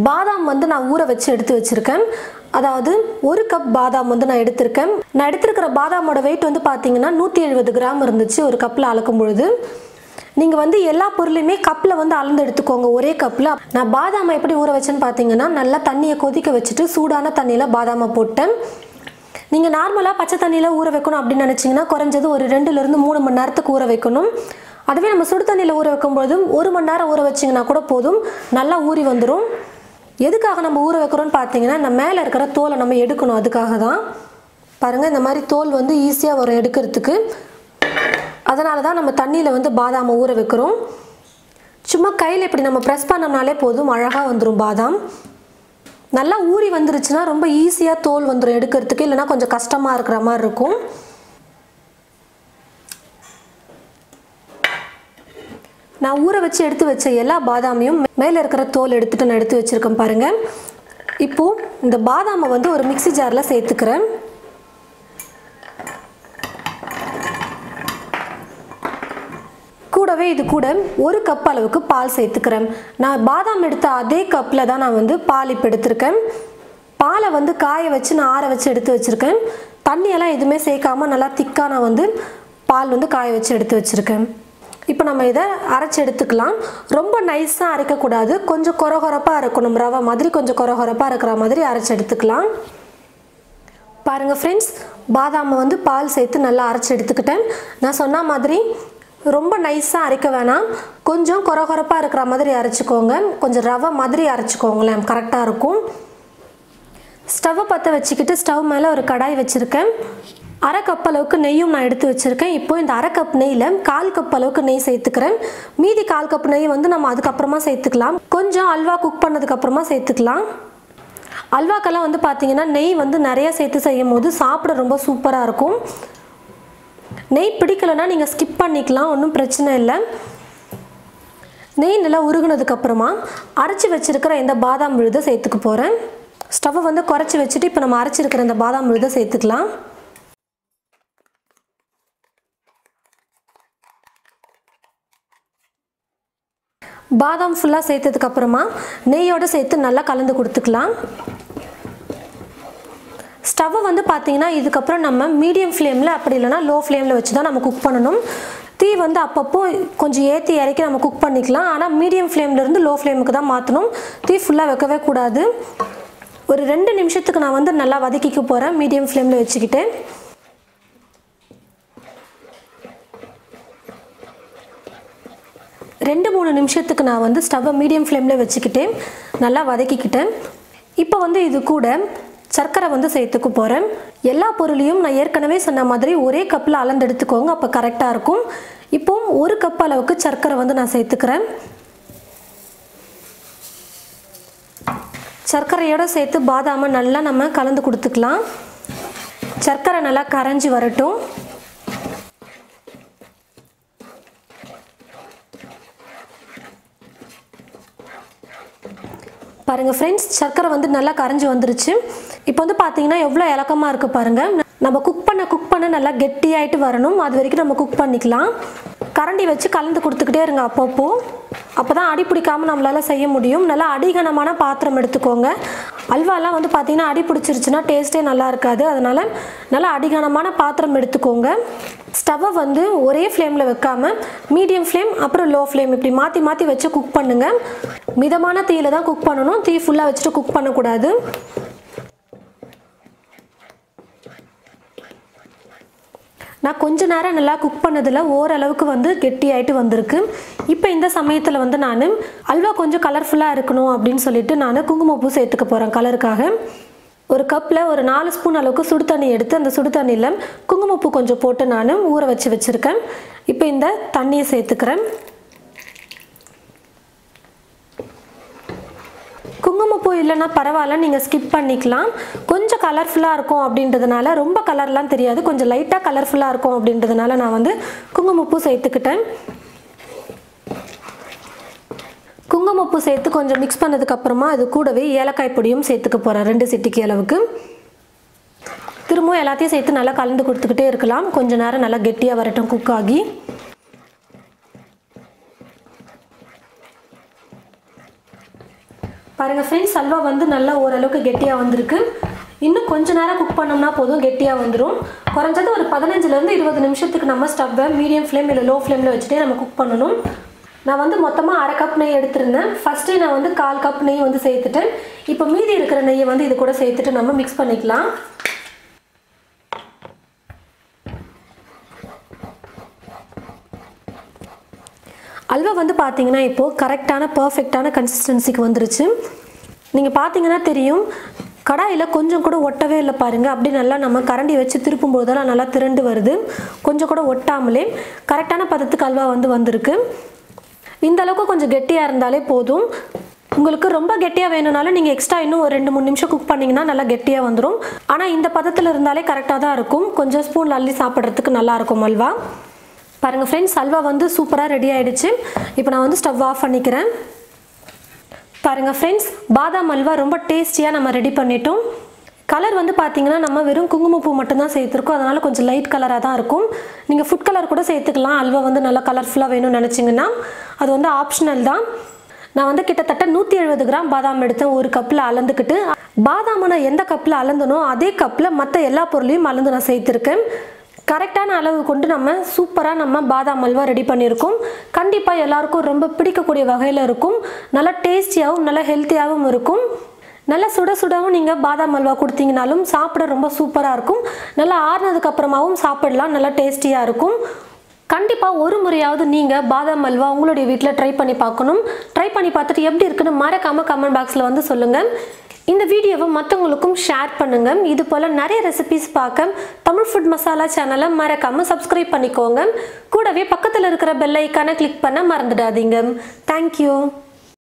பாதாம் வந்து நான் ஊற வச்சு எடுத்து வச்சிருக்கேன். அதாவது 1 கப் பாதாம் வந்து நான் எடுத்திருக்கேன். நான் எடுத்திருக்கிற பாதாமோட வெயிட் வந்து பார்த்தீங்கன்னா 170 கிராம் இருந்துச்சு ஒரு கப்பில் அளக்கும் பொழுது. நீங்கள் வந்து எல்லா பொருளையுமே கப்பில் வந்து அளந்து எடுத்துக்கோங்க ஒரே கப்பில். நான் பாதாமை எப்படி ஊற வச்சேன்னு பார்த்தீங்கன்னா நல்லா தண்ணியை கொதிக்க வச்சுட்டு சூடான தண்ணியில் பாதாமை போட்டேன். நீங்கள் நார்மலாக பச்சை தண்ணியில் ஊற வைக்கணும் அப்படின்னு நினச்சிங்கன்னா குறைஞ்சது ஒரு 2லேருந்து 3 மணி நேரத்துக்கு ஊற வைக்கணும். அதுவே நம்ம சுடு தண்ணியில் ஊற வைக்கும்பொழுதும் 1 மணி நேரம் ஊற வச்சிங்கன்னா கூட போதும், நல்லா ஊறி வந்துடும். எதுக்காக நம்ம ஊற வைக்கிறோன்னு பார்த்தீங்கன்னா இந்த மேலே இருக்கிற தோலை நம்ம எடுக்கணும், அதுக்காக தான். பாருங்கள், இந்த மாதிரி தோல் வந்து ஈஸியாக வரும் எடுக்கிறதுக்கு. அதனால தான் நம்ம தண்ணியில் வந்து பாதாமை ஊற வைக்கிறோம். சும்மா கையில் இப்படி நம்ம ப்ரெஸ் பண்ணோம்னாலே போதும், அழகாக வந்துடும் பாதாம். நல்லா ஊறி வந்துருச்சுன்னா ரொம்ப ஈஸியாக தோல் வந்துடும் எடுக்கிறதுக்கு, இல்லைனா கொஞ்சம் கஷ்டமாக இருக்கிற மாதிரி இருக்கும். நான் ஊற வச்சு எடுத்து வச்ச எல்லா பாதாமையும் மேலே இருக்கிற தோல் எடுத்துட்டு நான் எடுத்து வச்சுருக்கேன் பாருங்கள். இப்போது இந்த பாதாமை வந்து ஒரு மிக்ஸி ஜாரில் சேர்த்துக்கிறேன். கூடவே இது கூட 1 கப் அளவுக்கு பால் சேர்த்துக்கிறேன். நான் பாதாம் எடுத்த அதே கப்பில் தான் நான் வந்து பால் இப்போ எடுத்திருக்கேன். பாலை வந்து காய வச்சு நான் ஆற வச்சு எடுத்து வச்சுருக்கேன். தண்ணியெல்லாம் எதுவுமே சேர்க்காமல் நல்லா திக்காக நான் வந்து பால் வந்து காய வச்சு எடுத்து வச்சுருக்கேன். இப்போ நம்ம இதை அரைச்சி எடுத்துக்கலாம். ரொம்ப நைஸாக அரைக்கக்கூடாது, கொஞ்சம் கொரகொரப்பாக இருக்கணும், ரவை மாதிரி கொஞ்சம் கொரகொரப்பாக இருக்கிற மாதிரி அரைச்சி எடுத்துக்கலாம். பாருங்கள் ஃப்ரெண்ட்ஸ், பாதாமை வந்து பால் சேர்த்து நல்லா அரைச்சி எடுத்துக்கிட்டேன். நான் சொன்ன மாதிரி ரொம்ப நைஸாக அரைக்க வேணாம், கொஞ்சம் கொரகொரப்பாக இருக்கிற மாதிரி அரைச்சிக்கோங்க. கொஞ்சம் ரவை மாதிரி அரைச்சிக்கோங்களேன், கரெக்டாக இருக்கும். ஸ்டவ்வை பற்ற வச்சுக்கிட்டு ஸ்டவ் மேலே ஒரு கடாய் வச்சுருக்கேன். 1/2 கப் அளவுக்கு நெய்யும் நான் எடுத்து வச்சுருக்கேன். இப்போ இந்த 1/2 கப் நெய்யில் 1/4 கப் அளவுக்கு நெய் சேர்த்துக்கிறேன். மீதி 1/4 கப் நெய் வந்து நம்ம அதுக்கப்புறமா சேர்த்துக்கலாம். கொஞ்சம் அல்வா குக் பண்ணதுக்கப்புறமா சேர்த்துக்கலாம். அல்வாக்கெல்லாம் வந்து பார்த்திங்கன்னா நெய் வந்து நிறையா சேர்த்து செய்யும் போது சாப்பிட ரொம்ப சூப்பராக இருக்கும். நெய் பிடிக்கலைன்னா நீங்கள் ஸ்கிப் பண்ணிக்கலாம், ஒன்றும் பிரச்சனை இல்லை. நெய் நல்லா உருகுனதுக்கப்புறமா அரைச்சி வச்சுருக்கிற இந்த பாதாம் விழுதை சேர்த்துக்க போகிறேன். ஸ்டவ்வை வந்து குறைச்சி வச்சுட்டு இப்போ நம்ம அரைச்சிருக்கிற இந்த பாதாம் விழுதை சேர்த்துக்கலாம். பாதாம் ஃபுல்லாக சேர்த்ததுக்கப்புறமா நெய்யோடு சேர்த்து நல்லா கலந்து கொடுத்துக்கலாம். ஸ்டவ்வை வந்து பார்த்திங்கன்னா இதுக்கப்புறம் நம்ம மீடியம் ஃப்ளேமில் அப்படி இல்லைனா லோ ஃப்ளேமில் வச்சு தான் நம்ம குக் பண்ணணும். தீ வந்து அப்பப்போ கொஞ்சம் ஏற்றி இறக்கி நம்ம குக் பண்ணிக்கலாம். ஆனால் மீடியம் ஃப்ளேம்லேருந்து லோ ஃப்ளேமுக்கு தான் மாற்றணும். தீ ஃபுல்லாக வைக்கவே கூடாது. ஒரு 2 நிமிஷத்துக்கு நான் வந்து நல்லா வதக்கிக்க போகிறேன் மீடியம் ஃப்ளேமில் வச்சுக்கிட்டு. ரெண்டு 3 நிமிஷத்துக்கு நான் வந்து ஸ்டவ்வை மீடியம் ஃப்ளேமில் வச்சுக்கிட்டேன், நல்லா வதக்கிக்கிட்டேன். இப்போ வந்து இது கூட சர்க்கரை வந்து சேர்த்துக்க போகிறேன். எல்லா பொருளையும் நான் ஏற்கனவே சொன்ன மாதிரி ஒரே கப்பில் அளந்து எடுத்துக்கோங்க, அப்போ கரெக்டாக இருக்கும். இப்போ 1 கப் அளவுக்கு சர்க்கரை வந்து நான் சேர்த்துக்கிறேன். சர்க்கரையோடு சேர்த்து பாதாமை நல்லா நம்ம கலந்து கொடுத்துக்கலாம். சர்க்கரை நல்லா கரைஞ்சி வரட்டும். பாருங்கள் ஃப்ரெண்ட்ஸ், சர்க்கரை வந்து நல்லா கரைஞ்சி வந்துருச்சு. இப்போ வந்து பார்த்தீங்கன்னா எவ்வளோ இலக்கமாக இருக்குது பாருங்கள். நம்ம குக் பண்ண நல்லா கெட்டியாயிட்டு வரணும், அது வரைக்கும் நம்ம குக் பண்ணிக்கலாம். கரண்டி வச்சு கலந்து கொடுத்துக்கிட்டே இருங்க அப்பப்போ, அப்போ தான் அடி பிடிக்காமல் நம்மளால் செய்ய முடியும். நல்லா அடிகனமான பாத்திரம் எடுத்துக்கோங்க. அல்வாலாம் வந்து பார்த்திங்கன்னா அடி பிடிச்சிருச்சுன்னா டேஸ்ட்டே நல்லா இருக்காது. அதனால் நல்லா அடிகனமான பாத்திரம் எடுத்துக்கோங்க. ஸ்டவ்வை வந்து ஒரே ஃப்ளேமில் வைக்காமல் மீடியம் ஃப்ளேம் அப்புறம் லோ ஃப்ளேம் இப்படி மாற்றி மாற்றி வச்சு குக் பண்ணுங்கள். மிதமான தீயில் தான் குக் பண்ணணும், தீ ஃபுல்லாக வச்சுட்டு குக் பண்ணக்கூடாது. நான் கொஞ்ச நேரம் நல்லா குக் பண்ணதில் ஓரளவுக்கு வந்து கெட்டியாயிட்டு வந்திருக்கு. இப்போ இந்த சமயத்தில் வந்து நான் அல்வா கொஞ்சம் கலர்ஃபுல்லாக இருக்கணும் அப்படின்னு சொல்லிட்டு நான் குங்குமப்பூ சேர்த்துக்க போகிறேன் கலருக்காக. ஒரு கப்பில் ஒரு 4 ஸ்பூன் அளவுக்கு சுடு தண்ணி எடுத்து அந்த சுடு தண்ணியில் குங்குமப்பூ கொஞ்சம் போட்டு நான் ஊற வச்சுருக்கேன். இப்போ இந்த தண்ணியை சேர்த்துக்கிறேன். குங்குமப்பூ இல்லைன்னா பரவாயில்ல, நீங்கள் ஸ்கிப் பண்ணிக்கலாம். கொஞ்சம் கலர்ஃபுல்லாக இருக்கும் அப்படின்றதுனால, ரொம்ப கலர்லாம் தெரியாது, கொஞ்சம் லைட்டாக கலர்ஃபுல்லாக இருக்கும் அப்படின்றதுனால நான் வந்து குங்குமப்பூ சேர்த்துக்கிட்டேன். குங்குமப்பூ சேர்த்து கொஞ்சம் மிக்ஸ் பண்ணதுக்கப்புறமா அது கூடவே ஏலக்காய் பொடியும் சேர்த்துக்க போகிறேன் 2 சிட்டிக்கு அளவுக்கு. திரும்பவும் எல்லாத்தையும் சேர்த்து நல்லா கலந்து கொடுத்துக்கிட்டே இருக்கலாம். கொஞ்சம் நேரம் நல்லா கெட்டியாக வரட்டும் குக் ஆகி. பாருங்கள் ஃப்ரெண்ட்ஸ், அல்வா வந்து நல்லா ஓரளவுக்கு கெட்டியாக வந்திருக்கு. இன்னும் கொஞ்ச நேரம் குக் பண்ணோம்னா போதும், கெட்டியாக வந்துடும். குறைஞ்சது ஒரு 15லேருந்து 20 நிமிஷத்துக்கு நம்ம ஸ்டவ்வை மீடியம் ஃப்ளேம் இல்லை லோ ஃப்ளேமில் வச்சுட்டே நம்ம குக் பண்ணணும். நான் வந்து மொத்தமாக 1/2 கப் நெய் எடுத்திருந்தேன். ஃபஸ்ட்டே நான் வந்து 1/4 கப் நெய் வந்து சேர்த்துட்டேன். இப்போ மீதி இருக்கிற நெய்யை வந்து இது கூட சேர்த்துட்டு நம்ம மிக்ஸ் பண்ணிக்கலாம். அல்வா வந்து பார்த்தீங்கன்னா இப்போது கரெக்டான பர்ஃபெக்டான கன்சிஸ்டன்சிக்கு வந்துருச்சு. நீங்கள் பார்த்தீங்கன்னா தெரியும், கடாயில் கொஞ்சம் கூட ஒட்டவே இல்லை பாருங்கள். அப்படி நல்லா நம்ம கரண்டி வச்சு திருப்பும்போது தான் நல்லா திரண்டு வருது. கொஞ்சம் கூட ஒட்டாமலே கரெக்டான பதத்துக்கு அல்வா வந்து வந்திருக்கு. இந்த அளவுக்கு கொஞ்சம் கெட்டியாக இருந்தாலே போதும். உங்களுக்கு ரொம்ப கெட்டியாக வேணும்னாலும் நீங்கள் எக்ஸ்ட்ரா இன்னும் ஒரு 2-3 நிமிஷம் குக் பண்ணிங்கன்னா நல்லா கெட்டியாக வந்துடும். ஆனால் இந்த பதத்தில் இருந்தாலே கரெக்டாக தான் இருக்கும். கொஞ்சம் ஸ்பூன் அள்ளி சாப்பிட்றதுக்கு நல்லாயிருக்கும் அல்வா. பாருங்கள் ஃப்ரெண்ட்ஸ், அல்வா வந்து சூப்பராக ரெடி ஆகிடுச்சு. இப்போ நான் வந்து ஸ்டவ் ஆஃப் பண்ணிக்கிறேன். பாருங்கள் ஃப்ரெண்ட்ஸ், பாதாம் அல்வா ரொம்ப டேஸ்டியாக நம்ம ரெடி பண்ணிட்டோம். கலர் வந்து பார்த்தீங்கன்னா நம்ம வெறும் குங்குமப்பூ மட்டும்தான் சேர்த்துருக்கோம். அதனால் கொஞ்சம் லைட் கலராக தான் இருக்கும். நீங்கள் ஃபுட் கலர் கூட சேர்த்துக்கலாம். அல்வா வந்து நல்லா கலர்ஃபுல்லாக வேணும்னு நினச்சிங்கன்னா அது வந்து ஆப்ஷனல் தான். நான் வந்து கிட்டத்தட்ட 170 கிராம் பாதாம் எடுத்தேன். ஒரு கப்பில் அளந்துக்கிட்டு, பாதாமை நான் எந்த கப்பில் அளந்தனோ அதே கப்பில் மற்ற எல்லா பொருளையும் அளந்து நான் சேர்த்துருக்கேன். கரெக்டான அளவு கொண்டு நம்ம சூப்பராக நம்ம பாதாம் அல்வா ரெடி பண்ணியிருக்கோம். கண்டிப்பாக எல்லாருக்கும் ரொம்ப பிடிக்கக்கூடிய வகையில் இருக்கும். நல்லா டேஸ்டியாகவும் நல்லா ஹெல்த்தியாகவும் இருக்கும். நல்லா சுட சுடவும் நீங்கள் பாதாம் அல்வா கொடுத்தீங்கனாலும் சாப்பிட ரொம்ப சூப்பராக இருக்கும். நல்லா ஆறுனதுக்கு அப்புறமாவும் சாப்பிடலாம், நல்லா டேஸ்டியாக இருக்கும். கண்டிப்பாக ஒரு முறையாவது நீங்கள் பாதாம் அல்வா உங்களுடைய வீட்டில் ட்ரை பண்ணி பார்க்கணும். ட்ரை பண்ணி பார்த்துட்டு எப்படி இருக்குன்னு மறக்காமல் கமெண்ட் பாக்ஸில் வந்து சொல்லுங்கள். இந்த வீடியோவை மற்றவங்களுக்கும் ஷேர் பண்ணுங்கள். இது போல் நிறைய ரெசிபிஸ் பார்க்க தமிழ் ஃபுட் மசாலா சேனலை மறக்காமல் சப்ஸ்கிரைப் பண்ணிக்கோங்க. கூடவே பக்கத்தில் இருக்கிற பெல் ஐக்கானை கிளிக் பண்ண மறந்துடாதீங்க. தேங்க்யூ.